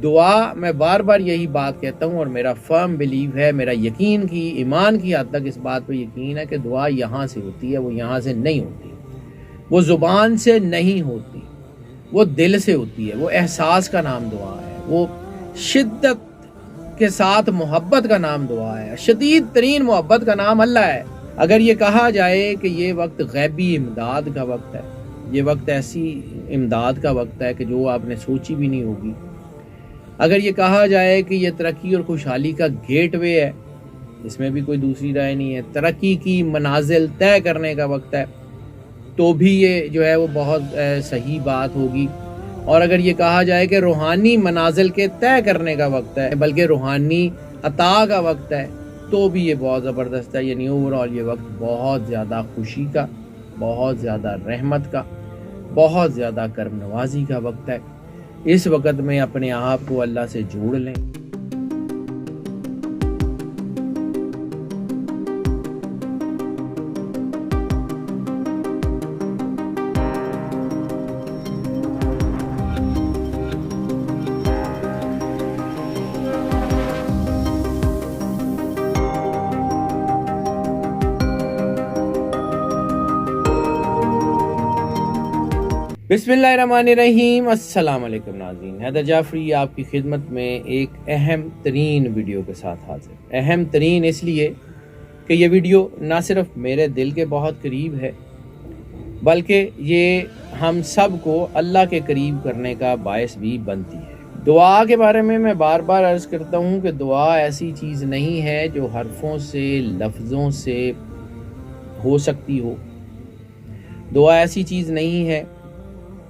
دعا میں بار بار یہی بات کہتا ہوں اور میرا فرم بلیو ہے، میرا یقین کی ایمان کی حد تک اس بات پہ یقین ہے کہ دعا یہاں سے ہوتی ہے، وہ یہاں سے نہیں ہوتی، وہ زبان سے نہیں ہوتی، وہ دل سے ہوتی ہے، وہ احساس کا نام دعا ہے، وہ شدت کے ساتھ محبت کا نام دعا ہے، شدید ترین محبت کا نام اللہ ہے۔ اگر یہ کہا جائے کہ یہ وقت غیبی امداد کا وقت ہے، یہ وقت ایسی امداد کا وقت ہے کہ جو آپ نے سوچی بھی نہیں ہوگی، اگر یہ کہا جائے کہ یہ ترقی اور خوشحالی کا گیٹ وے ہے، اس میں بھی کوئی دوسری رائے نہیں ہے، ترقی کی منازل طے کرنے کا وقت ہے، تو بھی یہ جو ہے وہ بہت صحیح بات ہوگی۔ اور اگر یہ کہا جائے کہ روحانی منازل کے طے کرنے کا وقت ہے، بلکہ روحانی عطا کا وقت ہے، تو بھی یہ بہت زبردست ہے۔ یعنی اوورآل یہ وقت بہت زیادہ خوشی کا، بہت زیادہ رحمت کا، بہت زیادہ کرم نوازی کا وقت ہے۔ اس وقت میں اپنے آپ کو اللہ سے جوڑ لیں۔ بسم اللہ الرحمن الرحیم۔ السلام علیکم ناظرین، حیدر جعفری آپ کی خدمت میں ایک اہم ترین ویڈیو کے ساتھ حاضر۔ اہم ترین اس لیے کہ یہ ویڈیو نہ صرف میرے دل کے بہت قریب ہے، بلکہ یہ ہم سب کو اللہ کے قریب کرنے کا باعث بھی بنتی ہے۔ دعا کے بارے میں بار بار عرض کرتا ہوں کہ دعا ایسی چیز نہیں ہے جو حرفوں سے، لفظوں سے ہو سکتی ہو۔ دعا ایسی چیز نہیں ہے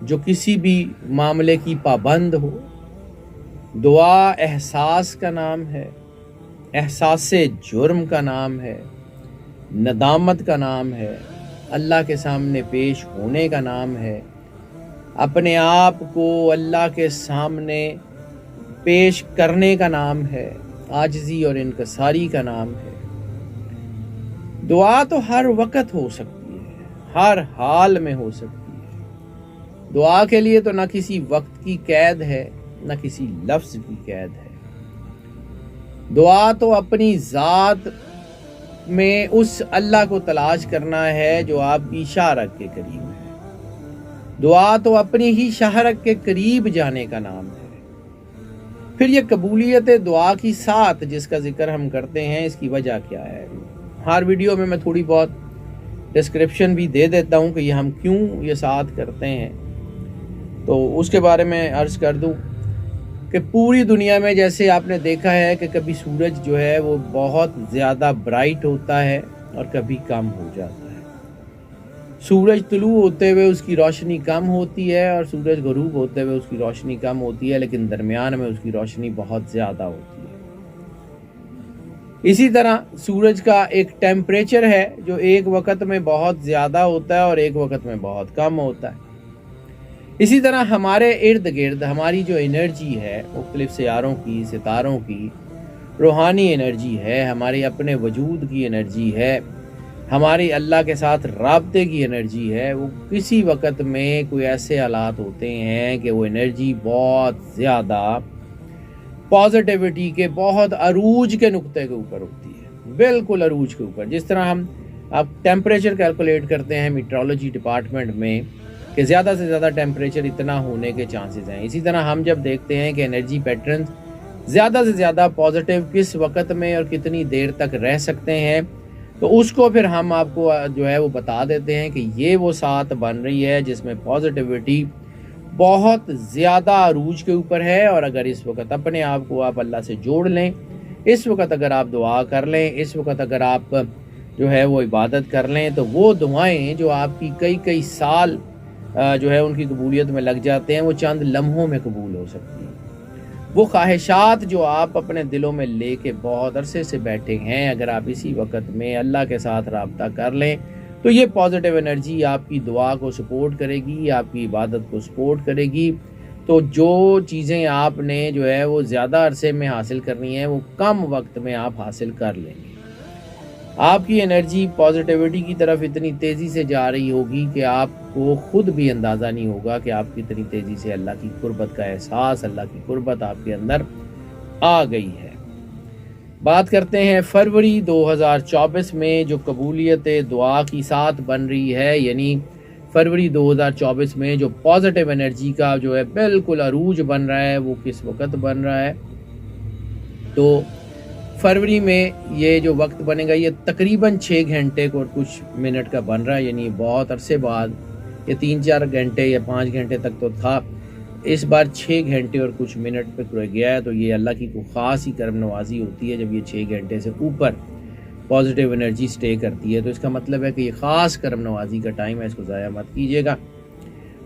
جو کسی بھی معاملے کی پابند ہو۔ دعا احساس کا نام ہے، احساس جرم کا نام ہے، ندامت کا نام ہے، اللہ کے سامنے پیش ہونے کا نام ہے، اپنے آپ کو اللہ کے سامنے پیش کرنے کا نام ہے، عاجزی اور انکساری کا نام ہے۔ دعا تو ہر وقت ہو سکتی ہے، ہر حال میں ہو سکتی ہے۔ دعا کے لیے تو نہ کسی وقت کی قید ہے، نہ کسی لفظ کی قید ہے۔ دعا تو اپنی ذات میں اس اللہ کو تلاش کرنا ہے جو آپ کی شہرت کے قریب ہے۔ دعا تو اپنی ہی شہرت کے قریب جانے کا نام ہے۔ پھر یہ قبولیت دعا کی ساتھ جس کا ذکر ہم کرتے ہیں، اس کی وجہ کیا ہے؟ ہر ویڈیو میں تھوڑی بہت ڈسکرپشن بھی دے دیتا ہوں کہ یہ ہم کیوں یہ ساتھ کرتے ہیں، تو اس کے بارے میں عرض کر دوں کہ پوری دنیا میں جیسے آپ نے دیکھا ہے کہ کبھی سورج جو ہے وہ بہت زیادہ برائٹ ہوتا ہے اور کبھی کم ہو جاتا ہے۔ سورج طلوع ہوتے ہوئے اس کی روشنی کم ہوتی ہے اور سورج غروب ہوتے ہوئے اس کی روشنی کم ہوتی ہے، لیکن درمیان میں اس کی روشنی بہت زیادہ ہوتی ہے۔ اسی طرح سورج کا ایک ٹیمپریچر ہے جو ایک وقت میں بہت زیادہ ہوتا ہے اور ایک وقت میں بہت کم ہوتا ہے۔ اسی طرح ہمارے ارد گرد ہماری جو انرجی ہے، مختلف سیاروں کی، ستاروں کی روحانی انرجی ہے، ہمارے اپنے وجود کی انرجی ہے، ہماری اللہ کے ساتھ رابطے کی انرجی ہے، وہ کسی وقت میں کوئی ایسے حالات ہوتے ہیں کہ وہ انرجی بہت زیادہ پازیٹیوٹی کے بہت عروج کے نقطے کے اوپر ہوتی ہے، بالکل عروج کے اوپر۔ جس طرح ہم ٹیمپریچر کیلکولیٹ کرتے ہیں میٹرولوجی ڈپارٹمنٹ میں کہ زیادہ سے زیادہ ٹیمپریچر اتنا ہونے کے چانسز ہیں، اسی طرح ہم جب دیکھتے ہیں کہ انرجی پیٹرن زیادہ سے زیادہ پازیٹیو کس وقت میں اور کتنی دیر تک رہ سکتے ہیں، تو اس کو پھر ہم آپ کو جو ہے وہ بتا دیتے ہیں کہ یہ وہ ساتھ بن رہی ہے جس میں پازیٹیوٹی بہت زیادہ عروج کے اوپر ہے۔ اور اگر اس وقت اپنے آپ کو آپ اللہ سے جوڑ لیں، اس وقت اگر آپ دعا کر لیں، اس وقت اگر آپ جو ہے وہ عبادت کر لیں، تو وہ دعائیں جو آپ کی کئی سال جو ہے ان کی قبولیت میں لگ جاتے ہیں، وہ چند لمحوں میں قبول ہو سکتی ہیں۔ وہ خواہشات جو آپ اپنے دلوں میں لے کے بہت عرصے سے بیٹھے ہیں، اگر آپ اسی وقت میں اللہ کے ساتھ رابطہ کر لیں تو یہ پازیٹیو انرجی آپ کی دعا کو سپورٹ کرے گی، آپ کی عبادت کو سپورٹ کرے گی۔ تو جو چیزیں آپ نے جو ہے وہ زیادہ عرصے میں حاصل کرنی ہے، وہ کم وقت میں آپ حاصل کر لیں گے۔ آپ کی انرجی پازیٹیوٹی کی طرف اتنی تیزی سے جا رہی ہوگی کہ آپ کو خود بھی اندازہ نہیں ہوگا کہ آپ کی اتنی تیزی سے اللہ کی قربت کا احساس، اللہ کی قربت آپ کے اندر آ گئی ہے۔ بات کرتے ہیں فروری 2024 میں جو قبولیت دعا کی ساتھ بن رہی ہے، یعنی فروری 2024 میں جو پازیٹیو انرجی کا جو ہے بالکل عروج بن رہا ہے، وہ کس وقت بن رہا ہے؟ تو فروری میں یہ جو وقت بنے گا یہ تقریباً 6 گھنٹے اور کچھ منٹ کا بن رہا ہے، یعنی بہت عرصے بعد یہ 3-4 گھنٹے یا 5 گھنٹے تک تو تھا، اس بار 6 گھنٹے اور کچھ منٹ پہ رہ گیا ہے۔ تو یہ اللہ کی کوئی خاص ہی کرم نوازی ہوتی ہے جب یہ 6 گھنٹے سے اوپر پازیٹیو انرجی سٹے کرتی ہے، تو اس کا مطلب ہے کہ یہ خاص کرم نوازی کا ٹائم ہے، اس کو ضائع مت کیجیے گا۔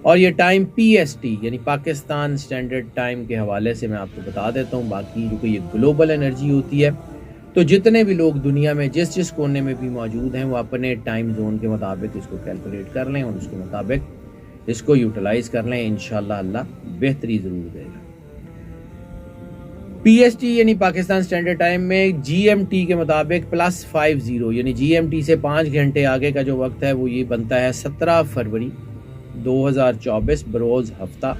اور یہ ٹائم PST یعنی پاکستان سٹینڈرڈ ٹائم کے حوالے سے میں آپ کو بتا دیتا ہوں، باقی جو کہ یہ گلوبل انرجی ہوتی ہے، تو جتنے بھی لوگ دنیا میں جس کونے میں بھی موجود ہیں وہ اپنے ٹائم زون کے مطابق اس کو کیلکولیٹ کر لیں اور اس کے مطابق اس کو یوٹیلائز کر لیں، انشاءاللہ اللہ بہتری ضرور دے گا۔ PST یعنی پاکستان سٹینڈرڈ ٹائم میں GMT کے مطابق +50 یعنی GMT سے 5 گھنٹے آگے کا جو وقت ہے وہ یہ بنتا ہے 17 فروری 2024 بروز ہفتہ،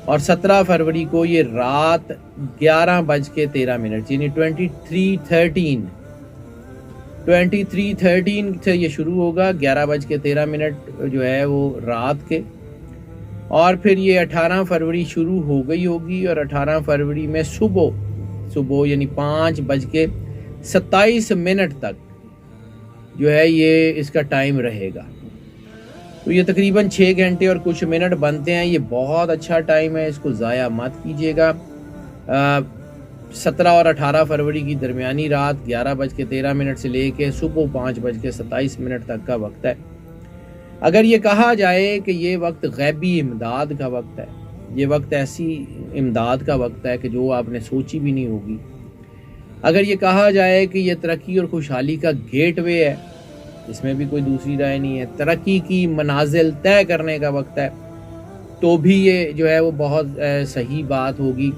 اور 17 فروری کو یہ رات 11:13 یعنی 23:13 سے یہ شروع ہوگا، 11:13 جو ہے وہ رات کے، اور پھر یہ 18 فروری شروع ہو گئی ہوگی، اور 18 فروری میں صبح یعنی 5:27 تک جو ہے یہ اس کا ٹائم رہے گا۔ تو یہ تقریباً 6 گھنٹے اور کچھ منٹ بنتے ہیں، یہ بہت اچھا ٹائم ہے، اس کو ضائع مت کیجیے گا۔ 17 اور 18 فروری کی درمیانی رات 11:13 سے لے کے صبح 5:27 تک کا وقت ہے۔ اگر یہ کہا جائے کہ یہ وقت غیبی امداد کا وقت ہے، یہ وقت ایسی امداد کا وقت ہے کہ جو آپ نے سوچی بھی نہیں ہوگی، اگر یہ کہا جائے کہ یہ ترقی اور خوشحالی کا گیٹ وے ہے، اس میں بھی کوئی دوسری رائے نہیں ہے، ترقی کی منازل طے کرنے کا وقت ہے، تو بھی یہ جو ہے وہ بہت صحیح بات ہوگی۔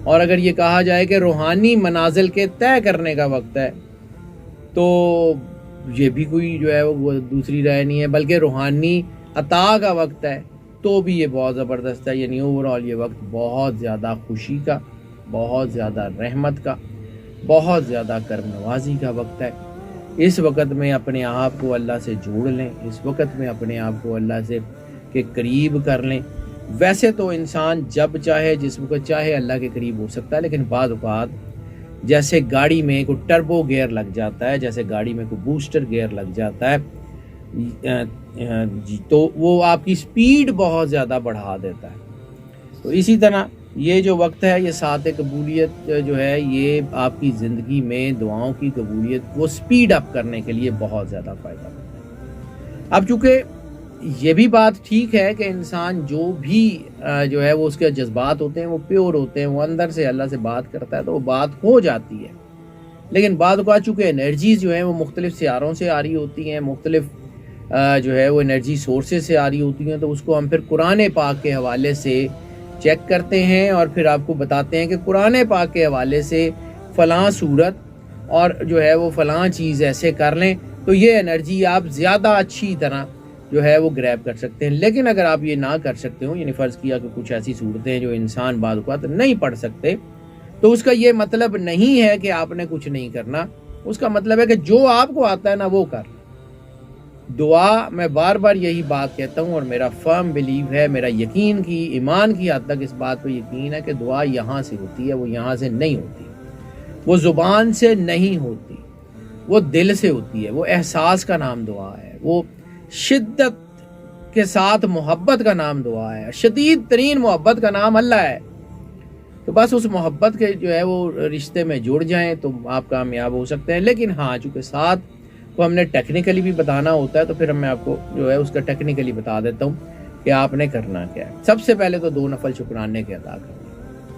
اور اگر یہ کہا جائے کہ روحانی منازل کے طے کرنے کا وقت ہے، تو یہ بھی کوئی جو ہے وہ دوسری رائے نہیں ہے، بلکہ روحانی عطا کا وقت ہے، تو بھی یہ بہت زبردست ہے۔ یعنی اوورآل یہ وقت بہت زیادہ خوشی کا، بہت زیادہ رحمت کا، بہت زیادہ کرم نوازی کا وقت ہے۔ اس وقت میں اپنے آپ کو اللہ سے جوڑ لیں، اس وقت میں اپنے آپ کو اللہ سے کے قریب کر لیں۔ ویسے تو انسان جب چاہے جس وقت چاہے اللہ کے قریب ہو سکتا ہے، لیکن بعض اوقات جیسے گاڑی میں کوئی ٹربو گیئر لگ جاتا ہے، جیسے گاڑی میں کوئی بوسٹر گیئر لگ جاتا ہے تو وہ آپ کی سپیڈ بہت زیادہ بڑھا دیتا ہے۔ تو اسی طرح یہ جو وقت ہے، یہ ساتھ قبولیت جو ہے، یہ آپ کی زندگی میں دعاؤں کی قبولیت کو سپیڈ اپ کرنے کے لیے بہت زیادہ فائدہ مند ہے۔ اب چونکہ یہ بھی بات ٹھیک ہے کہ انسان جو بھی جو ہے وہ اس کے جذبات ہوتے ہیں وہ پیور ہوتے ہیں، وہ اندر سے اللہ سے بات کرتا ہے تو وہ بات ہو جاتی ہے، لیکن بعد اوقات چونکہ انرجیز جو ہیں وہ مختلف سیاروں سے آ رہی ہوتی ہیں، مختلف جو ہے وہ انرجی سورسز سے آ رہی ہوتی ہیں، تو اس کو ہم پھر قرآن پاک کے حوالے سے چیک کرتے ہیں اور پھر آپ کو بتاتے ہیں کہ قرآن پاک کے حوالے سے فلاں صورت اور جو ہے وہ فلاں چیز ایسے کر لیں تو یہ انرجی آپ زیادہ اچھی طرح جو ہے وہ گریب کر سکتے ہیں۔ لیکن اگر آپ یہ نہ کر سکتے ہو، یعنی فرض کیا کہ کچھ ایسی صورتیں ہیں جو انسان بعض اوقات نہیں پڑھ سکتے، تو اس کا یہ مطلب نہیں ہے کہ آپ نے کچھ نہیں کرنا، اس کا مطلب ہے کہ جو آپ کو آتا ہے نا وہ کر۔ دعا میں بار بار یہی بات کہتا ہوں اور میرا فرم بلیو ہے، میرا یقین کی ایمان کی حد تک اس بات پہ یقین ہے کہ دعا یہاں سے ہوتی ہے، وہ یہاں سے نہیں ہوتی، وہ زبان سے نہیں ہوتی، وہ دل سے ہوتی ہے، وہ احساس کا نام دعا ہے، وہ شدت کے ساتھ محبت کا نام دعا ہے، شدید ترین محبت کا نام اللہ ہے۔ تو بس اس محبت کے جو ہے وہ رشتے میں جڑ جائیں تو آپ کامیاب ہو سکتے ہیں۔ لیکن ہاں چونکہ ساتھ کو ہم نے ٹیکنیکلی بھی بتانا ہوتا ہے تو پھر میں آپ کو جو ہے اس کا ٹیکنیکلی بتا دیتا ہوں کہ آپ نے کرنا کیا ہے۔ سب سے پہلے تو 2 نفل شکرانے کے ادا کریں،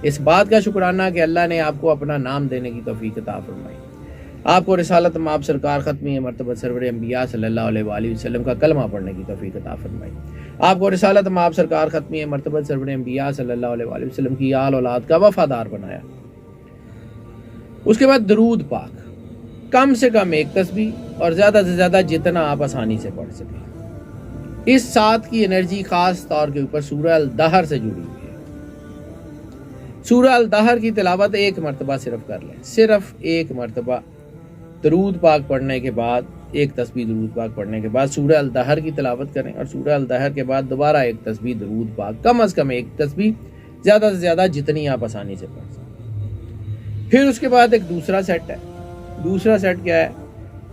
اس بات کا شکرانہ کہ اللہ نے آپ کو اپنا نام دینے کی توفیق عطا فرمائی، آپ کو رسالت مآب سرکار ختمی مرتبہ سرور انبیاء صلی اللہ علیہ وآلہ وسلم کا کلمہ پڑھنے کی توفیق عطا فرمائی، آپ کو رسالت مآب سرکار ختمی مرتبہ سرور انبیاء صلی اللہ علیہ وآلہ وسلم کی آل اولاد کا وفادار بنایا۔ اس کے بعد درود پاک، کم سے کم ایک تسبیح اور زیادہ سے زیادہ جتنا آپ آسانی سے پڑھ سکیں۔ اس 7 کی انرجی خاص طور کے اوپر سورہ الدہر سے جڑی ہوئی ہے۔ سورہ الدہر کی تلاوت ایک مرتبہ صرف کر لیں، صرف ایک مرتبہ درود پاک پڑھنے کے بعد، ایک تسبیح درود پاک پڑھنے کے بعد سورہ الدہر کی تلاوت کریں، اور سورہ الدہر کے بعد دوبارہ ایک تسبیح درود پاک، کم از کم ایک تسبیح، زیادہ سے زیادہ جتنی آپ آسانی سے پڑھ سکیں۔ پھر اس کے بعد ایک دوسرا سیٹ ہے۔ دوسرا سیٹ کیا ہے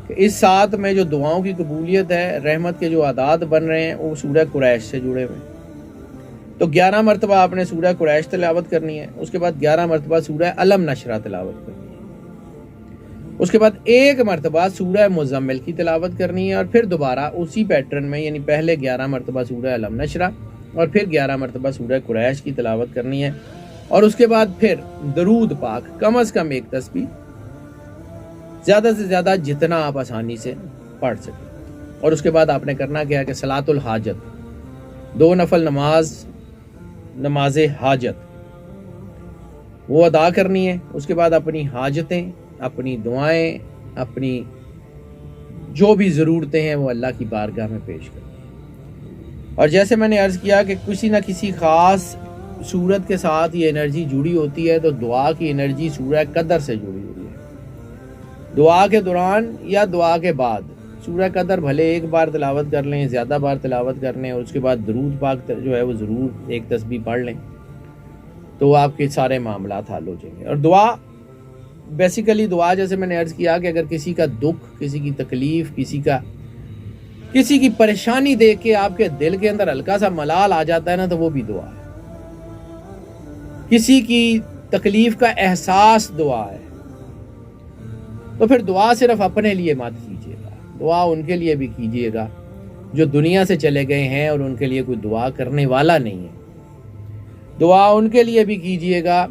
کہ اس 7 میں جو دعاؤں کی قبولیت ہے، رحمت کے جو اعداد بن رہے ہیں، وہ سورہ قریش سے جڑے ہوئے ہیں۔ تو 11 مرتبہ آپ نے سورہ قریش تلاوت کرنی ہے، اس کے بعد 11 مرتبہ سورہ علم نشرہ تلاوت کرنی ہے، اس کے بعد ایک مرتبہ سورہ مزمل کی تلاوت کرنی ہے، اور پھر دوبارہ اسی پیٹرن میں، یعنی پہلے 11 مرتبہ سورہ علم نشرہ اور پھر 11 مرتبہ سورہ قریش کی تلاوت کرنی ہے، اور اس کے بعد پھر درود پاک، کم از کم ایک تسبیح، زیادہ سے زیادہ جتنا آپ آسانی سے پڑھ سکیں۔ اور اس کے بعد آپ نے کرنا کیا ہے کہ صلاۃ الحاجت، 2 نفل نماز حاجت وہ ادا کرنی ہے۔ اس کے بعد اپنی حاجتیں، اپنی دعائیں، اپنی جو بھی ضرورتیں ہیں وہ اللہ کی بارگاہ میں پیش کرنی ہے۔ اور جیسے میں نے عرض کیا کہ کسی نہ کسی خاص صورت کے ساتھ یہ انرجی جڑی ہوتی ہے، تو دعا کی انرجی سورہ قدر سے جڑی ہوئی ہے۔ دعا کے دوران یا دعا کے بعد سورہ قدر بھلے ایک بار تلاوت کر لیں، زیادہ بار تلاوت کر لیں، اور اس کے بعد درود پاک جو ہے وہ ضرور ایک تسبیح پڑھ لیں، تو آپ کے سارے معاملات حل ہو جائیں گے۔ اور دعا بیسیکلی دعا، جیسے میں نے عرض کیا کہ اگر کسی کا دکھ، کسی کی تکلیف، کسی کی پریشانی دیکھ کے آپ کے دل کے اندر ہلکا سا ملال آ جاتا ہے نا، تو وہ بھی دعا ہے۔ کسی کی تکلیف کا احساس دعا ہے۔ تو پھر دعا صرف اپنے لیے مت کیجیے گا، دعا ان کے لیے بھی کیجیے گا جو دنیا سے چلے گئے ہیں اور ان کے لیے کوئی دعا کرنے والا نہیں ہے۔ دعا ان کے لیے بھی کیجیے گا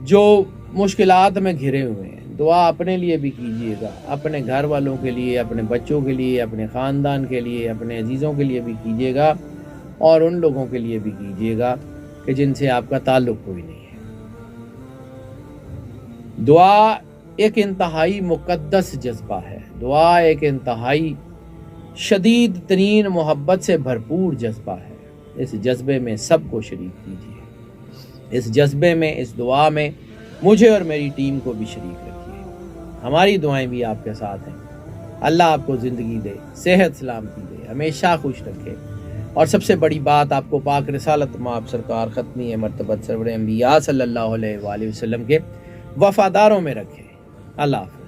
جو مشکلات میں گھرے ہوئے ہیں۔ دعا اپنے لیے بھی کیجیے گا، اپنے گھر والوں کے لیے، اپنے بچوں کے لیے، اپنے خاندان کے لیے، اپنے عزیزوں کے لیے بھی کیجیے گا، اور ان لوگوں کے لیے بھی کیجیے گا کہ جن سے آپ کا تعلق کوئی نہیں ہے۔ دعا ایک انتہائی مقدس جذبہ ہے، دعا ایک انتہائی شدید ترین محبت سے بھرپور جذبہ ہے۔ اس جذبے میں سب کو شریک کیجیے، اس جذبے میں، اس دعا میں مجھے اور میری ٹیم کو بھی شریک رکھیے۔ ہماری دعائیں بھی آپ کے ساتھ ہیں۔ اللہ آپ کو زندگی دے، صحت سلامتی دے، ہمیشہ خوش رکھے، اور سب سے بڑی بات آپ کو پاک رسالت مآب سرکار ختمی مرتبت سرور انبیاء صلی اللہ علیہ وآلہ وسلم کے وفاداروں میں رکھے۔ اللہ حافظ۔